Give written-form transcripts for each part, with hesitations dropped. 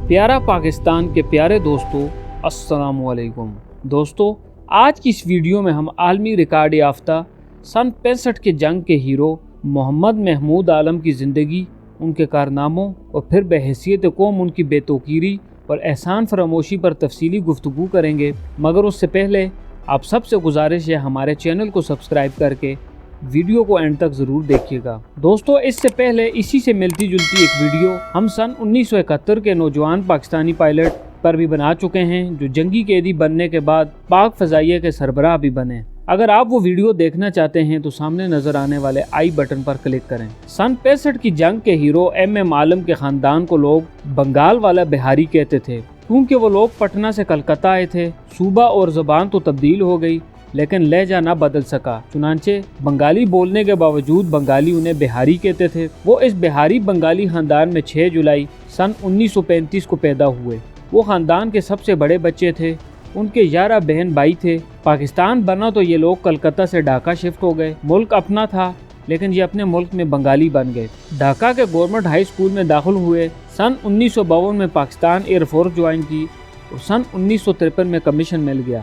پیارا پاکستان کے پیارے دوستو، السلام علیکم دوستو۔ آج کی اس ویڈیو میں ہم عالمی ریکارڈ یافتہ سن 65 کے جنگ کے ہیرو محمد محمود عالم کی زندگی، ان کے کارناموں اور پھر بحیثیت قوم ان کی بے توقیری اور احسان فراموشی پر تفصیلی گفتگو کریں گے، مگر اس سے پہلے آپ سب سے گزارش ہے ہمارے چینل کو سبسکرائب کر کے ویڈیو کو اینڈ تک ضرور دیکھیے گا۔ دوستو، اس سے پہلے اسی سے ملتی جلتی ایک ویڈیو ہم سن 1971 کے نوجوان پاکستانی پائلٹ پر بھی بنا چکے ہیں جو جنگی قیدی بننے کے بعد پاک فضائیہ کے سربراہ بھی بنے۔ اگر آپ وہ ویڈیو دیکھنا چاہتے ہیں تو سامنے نظر آنے والے آئی بٹن پر کلک کریں۔ سن 65 کی جنگ کے ہیرو ایم عالم کے خاندان کو لوگ بنگال والا بہاری کہتے تھے، کیونکہ وہ لوگ پٹنہ سے کلکتہ آئے تھے۔ صوبہ اور زبان تو تبدیل ہو گئی لیکن لہجہ نہ بدل سکا، چنانچہ بنگالی بولنے کے باوجود بنگالی انہیں بہاری کہتے تھے۔ وہ اس بہاری بنگالی خاندان میں 6 جولائی سن 1935 کو پیدا ہوئے۔ وہ خاندان کے سب سے بڑے بچے تھے، ان کے 11 بہن بھائی تھے۔ پاکستان بنا تو یہ لوگ کلکتہ سے ڈھاکہ شفٹ ہو گئے۔ ملک اپنا تھا لیکن یہ اپنے ملک میں بنگالی بن گئے۔ ڈھاکہ کے گورنمنٹ ہائی اسکول میں داخل ہوئے۔ سن 1952 میں پاکستان ایئر فورس جوائن کی اور سن 1953 میں کمیشن مل گیا۔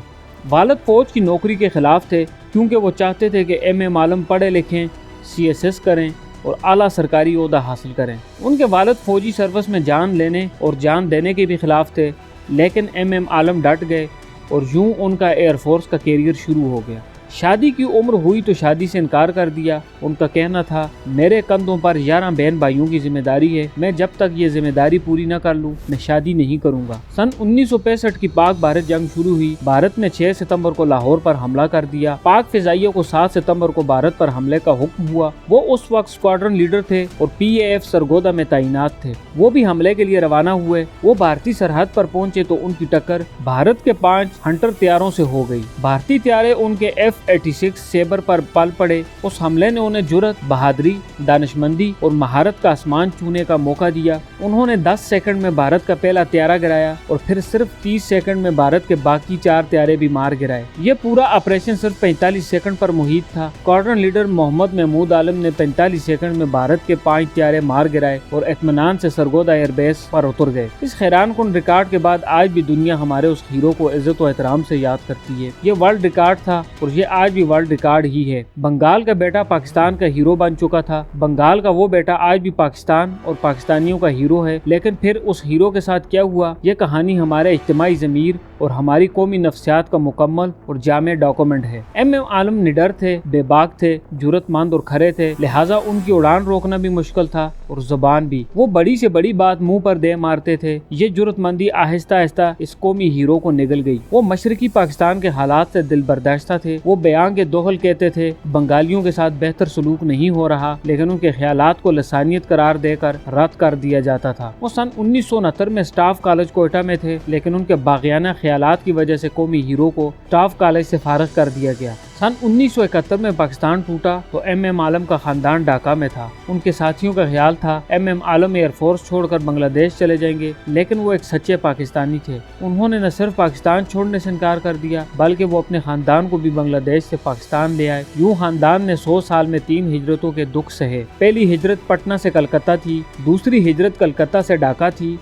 والد فوج کی نوکری کے خلاف تھے کیونکہ وہ چاہتے تھے کہ ایم عالم پڑھے لکھیں، CSS کریں اور اعلیٰ سرکاری عہدہ حاصل کریں۔ ان کے والد فوجی سروس میں جان لینے اور جان دینے کے بھی خلاف تھے، لیکن ایم عالم ڈٹ گئے اور یوں ان کا ایئر فورس کا کیریئر شروع ہو گیا۔ شادی کی عمر ہوئی تو شادی سے انکار کر دیا۔ ان کا کہنا تھا، میرے کندھوں پر 11 بہن بھائیوں کی ذمہ داری ہے، میں جب تک یہ ذمہ داری پوری نہ کر لوں میں شادی نہیں کروں گا۔ سن 1965 کی پاک بھارت جنگ شروع ہوئی۔ بھارت نے 6 ستمبر کو لاہور پر حملہ کر دیا۔ پاک فضائیہ کو 7 ستمبر کو بھارت پر حملے کا حکم ہوا۔ وہ اس وقت اسکواڈرن لیڈر تھے اور PAF سرگودا میں تعینات تھے۔ وہ بھی حملے کے لیے روانہ ہوئے۔ وہ بھارتی سرحد پر پہنچے تو ان کی ٹکر بھارت کے 5 ہنٹر طیاروں سے ہو گئی۔ بھارتی طیارے ان کے F-86 سیبر پر پل پڑے۔ اس حملے نے انہیں جرأت، بہادری، دانشمندی اور مہارت کا آسمان چھونے کا موقع دیا۔ انہوں نے 10 سیکنڈ میں بھارت کا پہلا طیارہ گرایا اور پھر صرف 30 سیکنڈ میں بھارت کے باقی 4 طیارے بھی مار گرائے۔ یہ پورا آپریشن صرف 45 سیکنڈ پر محیط تھا۔ اسکواڈرن لیڈر محمد محمود عالم نے 45 سیکنڈ میں بھارت کے 5 طیارے مار گرائے اور اطمینان سے سرگودا ایئر بیس پر اتر گئے۔ اس حیران کن ریکارڈ کے بعد آج بھی دنیا ہمارے اس ہیرو کو عزت و احترام سے یاد کرتی ہے۔ یہ ورلڈ ریکارڈ تھا اور یہ آج بھی ورلڈ ریکارڈ ہی ہے۔ بنگال کا بیٹا پاکستان کا ہیرو بن چکا تھا۔ بنگال کا وہ بیٹا آج بھی پاکستان اور پاکستانیوں کا ہیرو ہے، لیکن پھر اس ہیرو کے ساتھ کیا ہوا؟ یہ کہانی ہمارے اجتماعی ضمیر اور ہماری قومی نفسیات کا مکمل اور جامع ڈاکومنٹ ہے۔ ایم عالم نڈر تھے، بے باک تھے، جرأت مند اور کھرے تھے، لہٰذا ان کی اڑان روکنا بھی مشکل تھا اور زبان بھی۔ وہ بڑی سے بڑی بات منہ پر دے مارتے تھے۔ یہ جرأت مندی آہستہ آہستہ اس قومی ہیرو کو نگل گئی۔ وہ مشرقی پاکستان کے حالات سے دل برداشتہ تھے۔ وہ بیان کے دخل کہتے تھے، بنگالیوں کے ساتھ بہتر سلوک نہیں ہو رہا، لیکن ان کے خیالات کو لسانیت قرار دے کر رد کر دیا جاتا تھا۔ وہ سن 1969 میں اسٹاف کالج کوئٹہ میں تھے، لیکن ان کے باغیانہ خیالات کی وجہ سے قومی ہیرو کو اسٹاف کالج سے فارغ کر دیا گیا۔ سن 1971 میں پاکستان ٹوٹا تو ایم عالم کا خاندان ڈھاکہ میں تھا۔ ان کے ساتھیوں کا خیال تھا ایم عالم ایئر فورس چھوڑ کر بنگلہ دیش چلے جائیں گے، لیکن وہ ایک سچے پاکستانی تھے۔ انہوں نے نہ صرف پاکستان چھوڑنے سے انکار کر دیا بلکہ وہ اپنے خاندان کو بھی بنگلہ دیش سے پاکستان لے آئے۔ یوں خاندان نے 100 سال میں 3 ہجرتوں کے دکھ سہے۔ پہلی ہجرت پٹنہ سے کلکتہ تھی، دوسری ہجرت کلکتہ سے ڈھاکہ تھی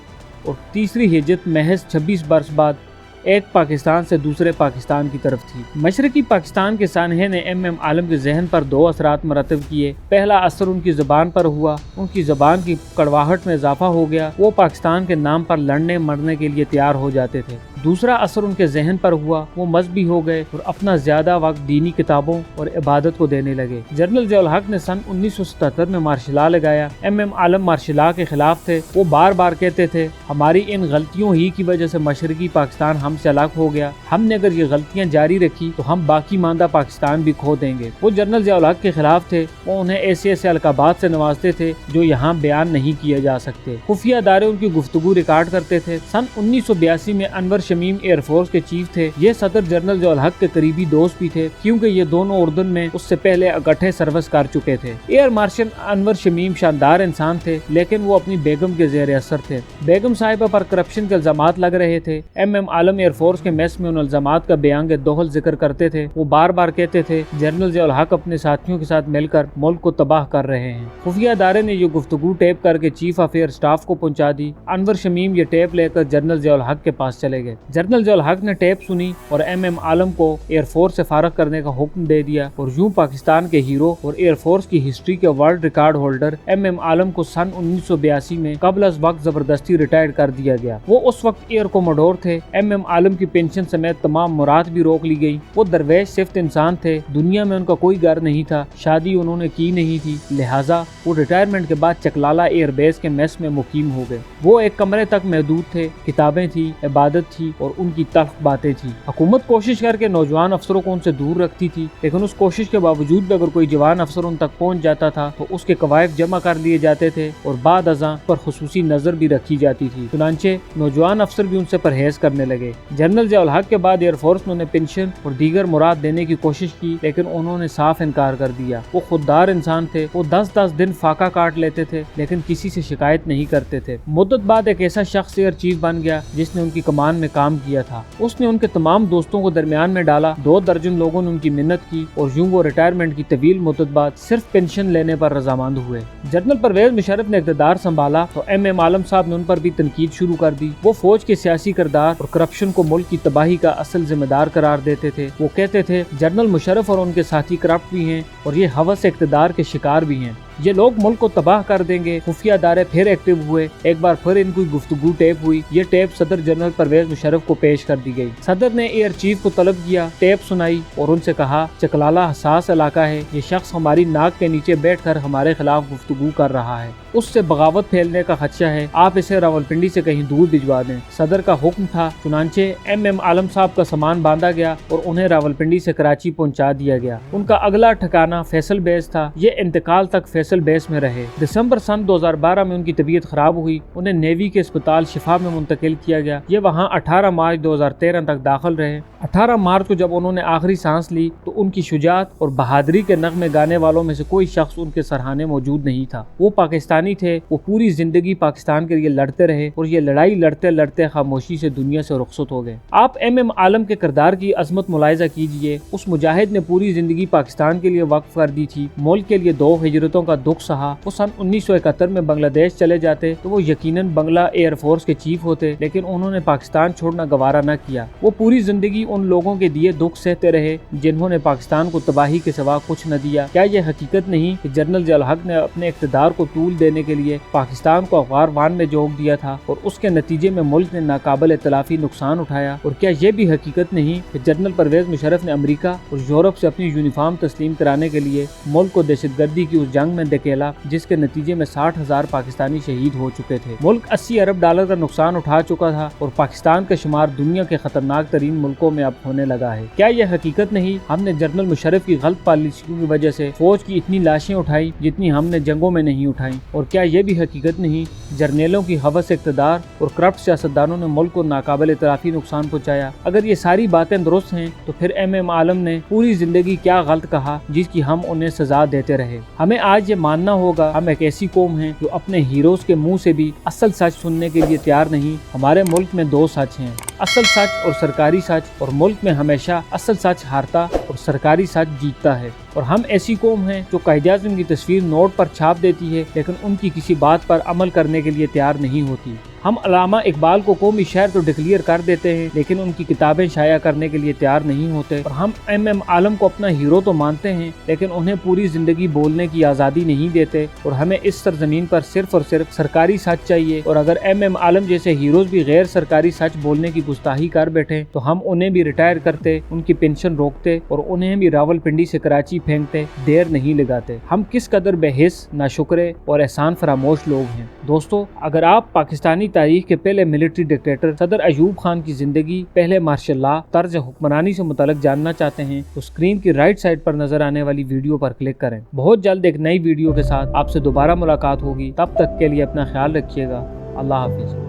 اور تیسری ہجرت محض 26 برس بعد ایک پاکستان سے دوسرے پاکستان کی طرف تھی۔ مشرقی پاکستان کے سانحے نے ایم عالم کے ذہن پر 2 اثرات مرتب کیے۔ پہلا اثر ان کی زبان پر ہوا، ان کی زبان کی کڑواہٹ میں اضافہ ہو گیا۔ وہ پاکستان کے نام پر لڑنے مرنے کے لیے تیار ہو جاتے تھے۔ دوسرا اثر ان کے ذہن پر ہوا، وہ مذہبی ہو گئے اور اپنا زیادہ وقت دینی کتابوں اور عبادت کو دینے لگے۔ جنرل ضیاء الحق نے سن 1977 میں مارشل لا لگایا۔ ایم عالم مارشل لا کے خلاف تھے۔ وہ بار بار کہتے تھے، ہماری ان غلطیوں ہی کی وجہ سے مشرقی پاکستان ہم سے الگ ہو گیا۔ ہم نے اگر یہ غلطیاں جاری رکھی تو ہم باقی ماندہ پاکستان بھی کھو دیں گے۔ وہ جنرل ضیاء الحق کے خلاف تھے۔ وہ انہیں ایسے القابات سے نوازتے تھے جو یہاں بیان نہیں کیے جا سکتے۔ خفیہ ادارے ان کی گفتگو ریکارڈ کرتے تھے۔ سن 1982 میں انور शमीम एयरफोर्स के चीफ थे। ये सदर जनरल ज़िया उल हक के करीबी दोस्त भी थे, क्योंकि ये दोनों उर्दन में उससे पहले इकट्ठे सर्विस कर चुके थे। एयर मार्शल अनवर शमीम शानदार इंसान थे, लेकिन वो अपनी बेगम के ज़ेर असर थे। बेगम साहिबा पर करप्शन के इल्जामात लग रहे थे। MM आलम एयरफोर्स के मेस में उन इल्जामात का बयान के दोहल जिक्र करते थे। वो बार बार कहते थे जनरल ज़िया उल हक अपने साथियों के साथ मिलकर मुल्क को तबाह कर रहे हैं। खुफिया अदारे ने ये गुफ्तगू टेप करके चीफ ऑफ एयर स्टाफ को पहुंचा दी। अनवर शमीम ये टेप लेकर जनरल ज़िया उल हक के पास चले गए। जनरल ज़िया उल हक ने टेप सुनी और MM आलम को एयरफोर्स से फारग करने का हुक्म दे दिया और यूं पाकिस्तान के हीरो और एयरफोर्स की हिस्ट्री के वर्ल्ड रिकॉर्ड होल्डर MM आलम को सन 1982 में कबल अज वक्त जबरदस्ती रिटायर्ड कर दिया गया। वो उस वक्त एयर कोमोडोर थे। MM आलम की पेंशन समेत तमाम मुराद भी रोक ली गई। वो दरवेश सिफ्त इंसान थे, दुनिया में उनका कोई घर नहीं था, शादी उन्होंने की नहीं थी, लिहाजा वो रिटायरमेंट के बाद चकलाला एयरबेस के मेस में मुकीम हो गए। वो एक कमरे तक महदूद थे, किताबें थी, इबादत थी और उनकी तल्ख बातें थी। हुकूमत कोशिश करके नौजवान अफसरों को उनसे दूर रखती थी, लेकिन उस कोशिश के बावजूद भी अगर कोई जवान अफसर उन तक पहुंच जाता था तो उसके कवायद जमा कर लिए जाते थे और बाद अज़ां पर खुसूसी नजर भी रखी जाती थी। चुनांचे नौजवान अफसर भी उनसे परहेज करने लगे। जनरल ज़िया उल हक के बाद एयरफोर्स ने उन्हें पेंशन और दीगर मुराद देने की कोशिश की, लेकिन उन्होंने साफ इनकार कर दिया। वो खुददार इंसान थे। वो 10-10 दिन फाका काट लेते थे, लेकिन किसी से शिकायत नहीं करते थे। मुद्दत बाद एक ऐसा शख्स एयर चीफ बन गया जिसने उनकी कमान में काम किया था। उसने उनके तमाम दोस्तों को दरमियान में डाला। 2 दर्जन लोगों ने उनकी मिन्नत की और यूं वो रिटायरमेंट की तवील मुद्दत बाद सिर्फ पेंशन लेने पर रजामंद हुए। जनरल परवेज मुशर्रफ ने इक़्तिदार संभाला तो MM आलम साहब ने उन पर भी तनकीद शुरू कर दी। वो फौज के सियासी किरदार और करप्शन को मुल्क की तबाही का असल जिम्मेदार करार देते थे। वो कहते थे जनरल मुशर्रफ और उनके साथी करप्ट भी हैं और ये हवस इक़्तिदार के शिकार भी हैं। ये लोग मुल्क को तबाह कर देंगे। खुफिया अदारे फिर एक्टिव हुए। एक बार फिर इनकी गुफ्तगू टेप हुई। ये टेप सदर जनरल परवेज मुशर्रफ को पेश कर दी गई। सदर ने एयर चीफ को तलब किया, टेप सुनाई और उनसे कहा चकलाला हसास इलाका है, ये शख्स हमारी नाक के नीचे बैठकर हमारे खिलाफ गुफ्तगू कर रहा है, उससे बगावत फैलने का खदशा है, आप इसे रावलपिंडी से कहीं दूर भिजवा दें। सदर का हुक्म था। चुनांचे MM आलम साहब का सामान बांधा गया और उन्हें रावलपिंडी से कराची पहुंचा दिया गया। उनका अगला ठिकाना फैसल बेस था। ये इंतकाल तक फैसल बेस में रहे। दिसंबर सन 2012 में उनकी तबीयत खराब हुई। उन्हें नेवी के अस्पताल शिफा में मुंतकिल किया गया। ये वहाँ 18 मार्च 2013 तक दाखिल रहे। 18 मार्च को जब उन्होंने आखिरी सांस ली तो उनकी शुजाअत और बहादुरी के नगमे गाने वालों में से कोई शख्स उनके सराहने मौजूद नहीं था। वो पाकिस्तानी थे। वो पूरी जिंदगी पाकिस्तान के लिए लड़ते रहे और ये लड़ाई लड़ते लड़ते खामोशी से दुनिया से रुखसत हो गए। आप MM आलम के किरदार की अजमत मुलाहिजा कीजिए। उस मुजाहिद ने पूरी जिंदगी पाकिस्तान के लिए वक्फ कर दी थी। मुल्क के लिए 2 हिजरतों का दुख सहा। वो सन 1971 में बांग्लादेश चले जाते तो वो यकीनन बंगला एयरफोर्स के चीफ होते, लेकिन उन्होंने पाकिस्तान छोड़ना गवारा न किया। वो पूरी जिंदगी उन लोगों के दिए दुख सहते रहे जिन्होंने पाकिस्तान को तबाही के सिवा कुछ न दिया। क्या ये हकीकत नहीं कि जनरल ज़िया उल हक ने अपने इक़्तिदार को तूल देने के लिए पाकिस्तान को अफगार वान में झोंक दिया था और उसके नतीजे में मुल्क ने नाकाबिल इतलाफी नुकसान उठाया? और क्या ये भी हकीकत नहीं कि जनरल परवेज मुशर्रफ ने अमेरिका और यूरोप से अपनी यूनिफॉर्म तस्लीम कराने के लिए मुल्क को दहशतगर्दी की उस जंग में धकेला जिसके नतीजे में 60,000 पाकिस्तानी शहीद हो चुके थे। मुल्क 80 अरब डॉलर का नुकसान उठा चुका था और पाकिस्तान का शुमार दुनिया के खतरनाक तरीन मुल्कों में अब होने लगा है। क्या यह हकीकत नहीं हमने जनरल मुशर्रफ की गलत पॉलिसियों की वजह से फौज की इतनी लाशें उठाई जितनी हमने जंगों में नहीं उठाई? और क्या यह भी हकीकत नहीं जर्नेलों की हवस इक़्तिदार और करप्ट सियासतदानों ने मुल्क को नाकाबिल इतराफी नुकसान पहुँचाया? अगर ये सारी बातें दुरुस्त हैं तो फिर MM आलम ने पूरी जिंदगी क्या गलत कहा जिसकी हम उन्हें सजा देते रहे? हमें आज ये मानना होगा हम एक ऐसी कौम हैं जो अपने हीरोज के मुंह से भी असल सच सुनने के लिए तैयार नहीं। हमारे मुल्क में 2 सच हैं, असल सच और सरकारी सच, और मुल्क में हमेशा असल सच हारता और सरकारी सच जीतता है। और हम ऐसी कौम हैं जो कायद-ए-आज़म की तस्वीर नोट पर छाप देती है लेकिन उनकी किसी बात पर अमल करने के लिए तैयार नहीं होती। हम अल्लामा इकबाल को कौमी शायर तो डिक्लेयर कर देते हैं लेकिन उनकी किताबें शाया करने के लिए तैयार नहीं होते। और हम MM आलम को अपना हीरो तो मानते हैं लेकिन उन्हें पूरी जिंदगी बोलने की आज़ादी नहीं देते। और हमें इस सरजमीन पर सिर्फ और सिर्फ सरकारी सच चाहिए। और अगर MM आलम जैसे हीरोज भी गैर सरकारी सच बोलने की गुस्ताही कर बैठे तो हम उन्हें भी रिटायर करते, उनकी पेंशन रोकते और उन्हें भी रावलपिंडी से कराची फेंकते, देर नहीं लगाते। हम किस कदर बेहिस, नाशुक्रे और एहसान फरामोश लोग हैं। दोस्तों, अगर आप पाकिस्तानी तारीख के पहले मिलिट्री डिक्टेटर सदर अयूब खान की जिंदगी, पहले मार्शल लॉ, तर्ज हुक्मरानी से मुतल्लिक जानना चाहते हैं तो स्क्रीन की राइट साइड पर नजर आने वाली वीडियो पर क्लिक करें। बहुत जल्द एक नई वीडियो के साथ आपसे दोबारा मुलाकात होगी। तब तक के लिए अपना ख्याल रखिएगा। अल्लाह हाफिज।